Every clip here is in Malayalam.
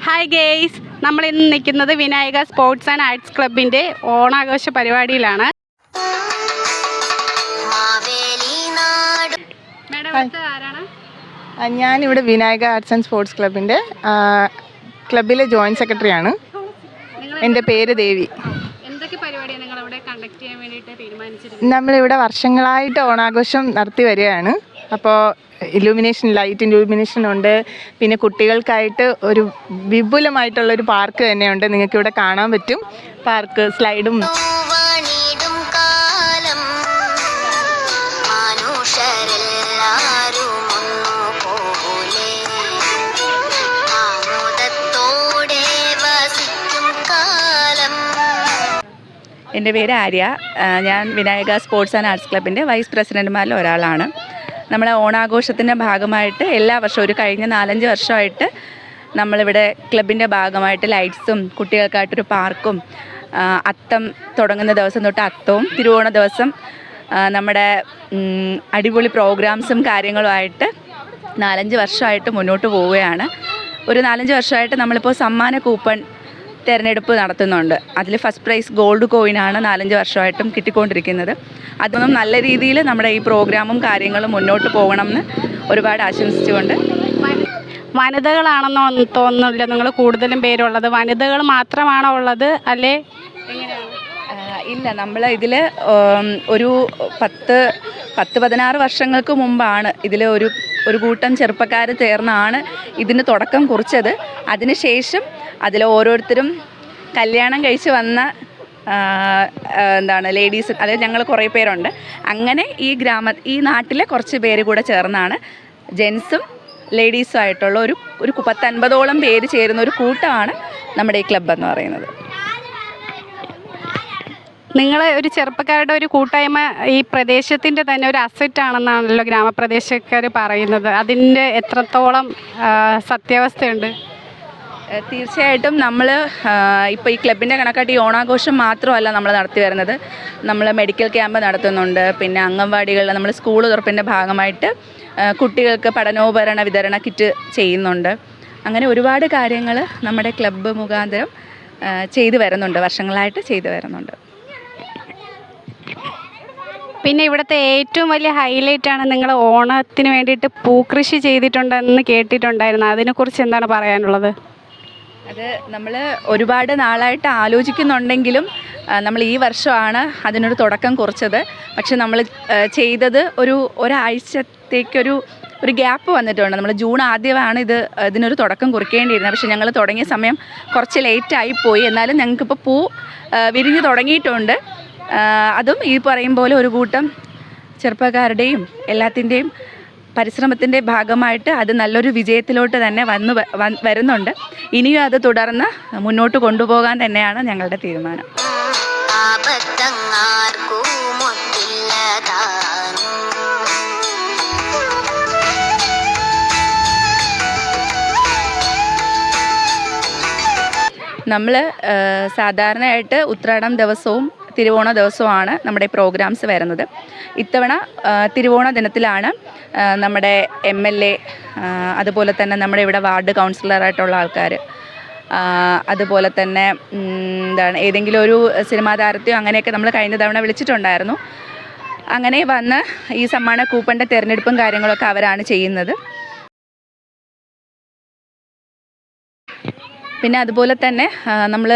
ഹായ് ഗേയ്സ്, നമ്മൾ ഇന്ന് നിൽക്കുന്നത് വിനായക സ്പോർട്സ് ആൻഡ് ആർട്സ് ക്ലബിൻ്റെ ഓണാഘോഷ പരിപാടിയിലാണ്. ഞാനിവിടെ വിനായക ആർട്സ് ആൻഡ് സ്പോർട്സ് ക്ലബിൻ്റെ ക്ലബിലെ ജോയിൻറ്റ് സെക്രട്ടറിയാണ്. എൻ്റെ പേര് ദേവി. നമ്മളിവിടെ വർഷങ്ങളായിട്ട് ഓണാഘോഷം നടത്തി വരികയാണ്. അപ്പോൾ ലൈറ്റ് ഇലൂമിനേഷൻ ഉണ്ട്. പിന്നെ കുട്ടികൾക്കായിട്ട് ഒരു വിപുലമായിട്ടുള്ളൊരു പാർക്ക് തന്നെയുണ്ട്. നിങ്ങൾക്കിവിടെ കാണാൻ പറ്റും. പാർക്ക്, സ്ലൈഡും എൻ്റെ പേര് ആര്യ. ഞാൻ വിനായക സ്പോർട്സ് ആൻഡ് ആർട്സ് ക്ലബിൻ്റെ വൈസ് പ്രസിഡൻറ്റുമാരിൽ ഒരാളാണ്. നമ്മളെ ഓണാഘോഷത്തിൻ്റെ ഭാഗമായിട്ട് എല്ലാ വർഷവും ഒരു കഴിഞ്ഞ 4-5 വർഷമായിട്ട് നമ്മളിവിടെ ക്ലബിൻ്റെ ഭാഗമായിട്ട് ലൈറ്റ്സും കുട്ടികൾക്കായിട്ടൊരു പാർക്കും, അത്തം തുടങ്ങുന്ന ദിവസം തൊട്ട് അത്തവും തിരുവോണ ദിവസം നമ്മുടെ അടിപൊളി പ്രോഗ്രാംസും കാര്യങ്ങളുമായിട്ട് 4-5 വർഷമായിട്ട് മുന്നോട്ട് പോവുകയാണ്. ഒരു 4-5 വർഷമായിട്ട് നമ്മളിപ്പോൾ സമ്മാന കൂപ്പൺ തിരഞ്ഞെടുപ്പ് നടത്തുന്നുണ്ട്. അതിൽ ഫസ്റ്റ് പ്രൈസ് ഗോൾഡ് കോയിനാണ് 4-5 വർഷമായിട്ടും കിട്ടിക്കൊണ്ടിരിക്കുന്നത്. അതൊന്നും നല്ല രീതിയിൽ നമ്മുടെ ഈ പ്രോഗ്രാമും കാര്യങ്ങളും മുന്നോട്ട് പോകണമെന്ന് ഒരുപാട് ആശംസിച്ചുകൊണ്ട്. വനിതകളാണെന്നോ തോന്നുന്നില്ല നിങ്ങൾ കൂടുതലും പേരുള്ളത്? വനിതകൾ മാത്രമാണോ ഉള്ളത്, അല്ലേ എങ്ങനെയാണ്? ഇല്ല, നമ്മൾ ഇതിൽ ഒരു 10-16 വർഷങ്ങൾക്ക് മുമ്പാണ് ഇതിൽ ഒരു കൂട്ടം ചെറുപ്പക്കാർ ചേർന്നാണ് ഇതിന് തുടക്കം കുറിച്ചത്. അതിനുശേഷം അതിൽ ഓരോരുത്തരും കല്യാണം കഴിച്ച് വന്ന ലേഡീസ്, അതായത് ഞങ്ങൾ കുറേ പേരുണ്ട്. അങ്ങനെ ഈ നാട്ടിലെ കുറച്ച് പേര് കൂടെ ചേർന്നാണ് ജെൻസും ലേഡീസും ആയിട്ടുള്ള ഒരു 10-50ഓളം പേര് ചേരുന്ന ഒരു കൂട്ടമാണ് നമ്മുടെ ഈ ക്ലബ്ബ് എന്ന് പറയുന്നത്. നിങ്ങൾ ഒരു ചെറുപ്പക്കാരുടെ ഒരു കൂട്ടായ്മ ഈ പ്രദേശത്തിൻ്റെ തന്നെ ഒരു അസറ്റ് ആണെന്നാണല്ലോ ഗ്രാമപ്രദേശക്കാർ പറയുന്നത്. അതിൻ്റെ എത്രത്തോളം സത്യാവസ്ഥയുണ്ട്? തീർച്ചയായിട്ടും നമ്മൾ ഇപ്പോൾ ഈ ക്ലബിൻ്റെ കണക്കായിട്ട് ഈ ഓണാഘോഷം മാത്രമല്ല നമ്മൾ നടത്തി വരുന്നത്. നമ്മൾ മെഡിക്കൽ ക്യാമ്പ് നടത്തുന്നുണ്ട്. പിന്നെ അംഗൻവാടികളിൽ നമ്മൾ സ്കൂൾ തുറപ്പിൻ്റെ ഭാഗമായിട്ട് കുട്ടികൾക്ക് പഠനോപകരണ വിതരണ കിറ്റ് ചെയ്യുന്നുണ്ട്. അങ്ങനെ ഒരുപാട് കാര്യങ്ങൾ നമ്മുടെ ക്ലബ്ബ് മുഖാന്തരം ചെയ്തു വരുന്നുണ്ട്, വർഷങ്ങളായിട്ട് ചെയ്തു വരുന്നുണ്ട്. പിന്നെ ഇവിടുത്തെ ഏറ്റവും വലിയ ഹൈലൈറ്റാണ് നിങ്ങൾ ഓണത്തിന് വേണ്ടിയിട്ട് പൂക്കൃഷി ചെയ്തിട്ടുണ്ടെന്ന് കേട്ടിട്ടുണ്ടായിരുന്നു. അതിനെക്കുറിച്ച് എന്താണ് പറയാനുള്ളത്? അത് നമ്മൾ ഒരുപാട് നാളായിട്ട് ആലോചിക്കുന്നുണ്ടെങ്കിലും നമ്മൾ ഈ വർഷമാണ് അതിനൊരു തുടക്കം കുറിച്ചത്. പക്ഷെ നമ്മൾ ചെയ്തത് ഒരാഴ്ചത്തേക്കൊരു ഗ്യാപ്പ് വന്നിട്ടുണ്ട്. നമ്മൾ ജൂൺ ആദ്യമാണ് ഇതിനൊരു തുടക്കം കുറിക്കേണ്ടിയിരുന്നത്. പക്ഷെ ഞങ്ങൾ തുടങ്ങിയ സമയം കുറച്ച് ലേറ്റായിപ്പോയി. എന്നാലും ഞങ്ങൾക്കിപ്പോൾ പൂ വിരിഞ്ഞു തുടങ്ങിയിട്ടുണ്ട്. അതും ഈ പറയും പോലെ ഒരു കൂട്ടം ചെറുപ്പക്കാരുടെയും എല്ലാത്തിൻ്റെയും പരിശ്രമത്തിൻ്റെ ഭാഗമായിട്ട് അത് നല്ലൊരു വിജയത്തിലോട്ട് തന്നെ വരുന്നുണ്ട്. ഇനിയും അത് തുടർന്ന് മുന്നോട്ട് കൊണ്ടുപോകാൻ തന്നെയാണ് ഞങ്ങളുടെ തീരുമാനം. നമ്മൾ സാധാരണയായിട്ട് ഉത്രാടം ദിവസവും തിരുവോണ ദിവസവുമാണ് നമ്മുടെ പ്രോഗ്രാംസ് വരുന്നത്. ഇത്തവണ തിരുവോണ ദിനത്തിലാണ് നമ്മുടെ MLA, അതുപോലെ തന്നെ നമ്മുടെ ഇവിടെ വാർഡ് കൗൺസിലറായിട്ടുള്ള ആൾക്കാർ, അതുപോലെ തന്നെ ഏതെങ്കിലും ഒരു സിനിമാ താരത്തെയോ അങ്ങനെയൊക്കെ നമ്മൾ കഴിഞ്ഞ തവണ വിളിച്ചിട്ടുണ്ടായിരുന്നു. അങ്ങനെ വന്ന് ഈ സമ്മാന കൂപ്പണിൻ്റെ തിരഞ്ഞെടുപ്പും കാര്യങ്ങളൊക്കെ അവരാണ് ചെയ്യുന്നത്. പിന്നെ അതുപോലെ തന്നെ നമ്മൾ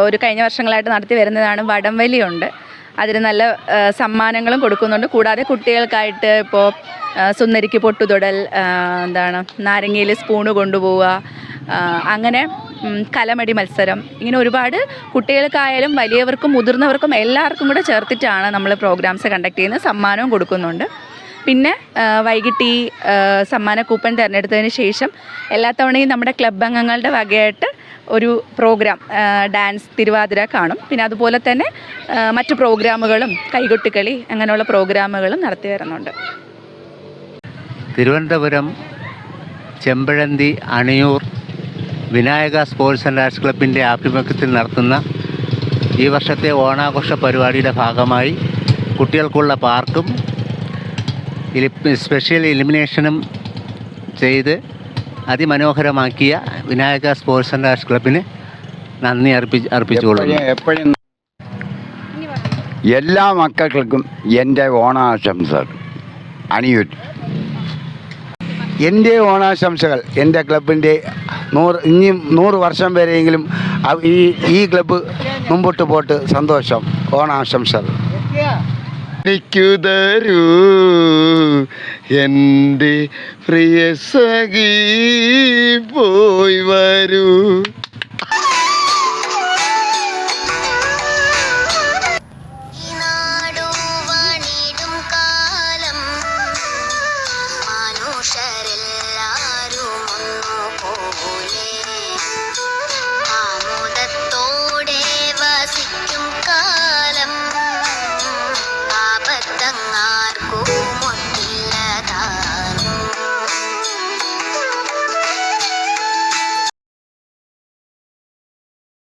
ഒരു കഴിഞ്ഞ വർഷങ്ങളായിട്ട് നടത്തി വരുന്നതാണ് വടംവലിയുണ്ട്. അതിന് നല്ല സമ്മാനങ്ങളും കൊടുക്കുന്നുണ്ട്. കൂടാതെ കുട്ടികൾക്കായിട്ട് ഇപ്പോൾ സുന്ദരിക്ക് പൊട്ടുതൊടൽ, നാരങ്ങയിൽ സ്പൂണ് കൊണ്ടുപോവുക, അങ്ങനെ കലമടി മത്സരം, ഇങ്ങനെ ഒരുപാട് കുട്ടികൾക്കായാലും വലിയവർക്കും മുതിർന്നവർക്കും എല്ലാവർക്കും കൂടെ ചേർത്തിട്ടാണ് നമ്മൾ പ്രോഗ്രാംസ് കണ്ടക്ട് ചെയ്യുന്നത്. സമ്മാനവും കൊടുക്കുന്നുണ്ട്. പിന്നെ വൈകിട്ട് ഈ സമ്മാന കൂപ്പൺ തിരഞ്ഞെടുത്തതിന് ശേഷം എല്ലാ തവണയും നമ്മുടെ ക്ലബ് അംഗങ്ങളുടെ വകയായിട്ട് ഒരു പ്രോഗ്രാം, ഡാൻസ്, തിരുവാതിര കാണും. പിന്നെ അതുപോലെ തന്നെ മറ്റു പ്രോഗ്രാമുകളും കൈകൊട്ടിക്കളി അങ്ങനെയുള്ള പ്രോഗ്രാമുകളും നടത്തി വരുന്നുണ്ട്. Thiruvananthapuram Chempazhanthi Aniyoor Vinayaka sports and arts ക്ലബിൻ്റെ ആഭിമുഖ്യത്തിൽ നടത്തുന്ന ഈ വർഷത്തെ ഓണാഘോഷ പരിപാടിയുടെ ഭാഗമായി കുട്ടികൾക്കുള്ള പാർക്കും സ്പെഷ്യൽ ഇലുമിനേഷനും ചെയ്ത് അതിമനോഹരമാക്കിയ വിനായക സ്പോർട്സ് ആൻഡ് ആർട്സ് ക്ലബിന് നന്ദി അർപ്പിച്ചുകൊള്ളുന്നു. എപ്പോഴും എല്ലാ മക്കൾക്കും എൻ്റെ ഓണാശംസകൾ. അണിയൂർ എൻ്റെ ഓണാശംസകൾ എൻ്റെ ക്ലബിൻ്റെ ഇനിയും 100 വർഷം വരെയെങ്കിലും ഈ ക്ലബ്ബ് മുമ്പോട്ട് പോട്ട്. സന്തോഷം. ഓണാശംസകൾ. എനിക്കു തരൂ എൻ്റെ പ്രിയ സഖി പോയി വരൂ.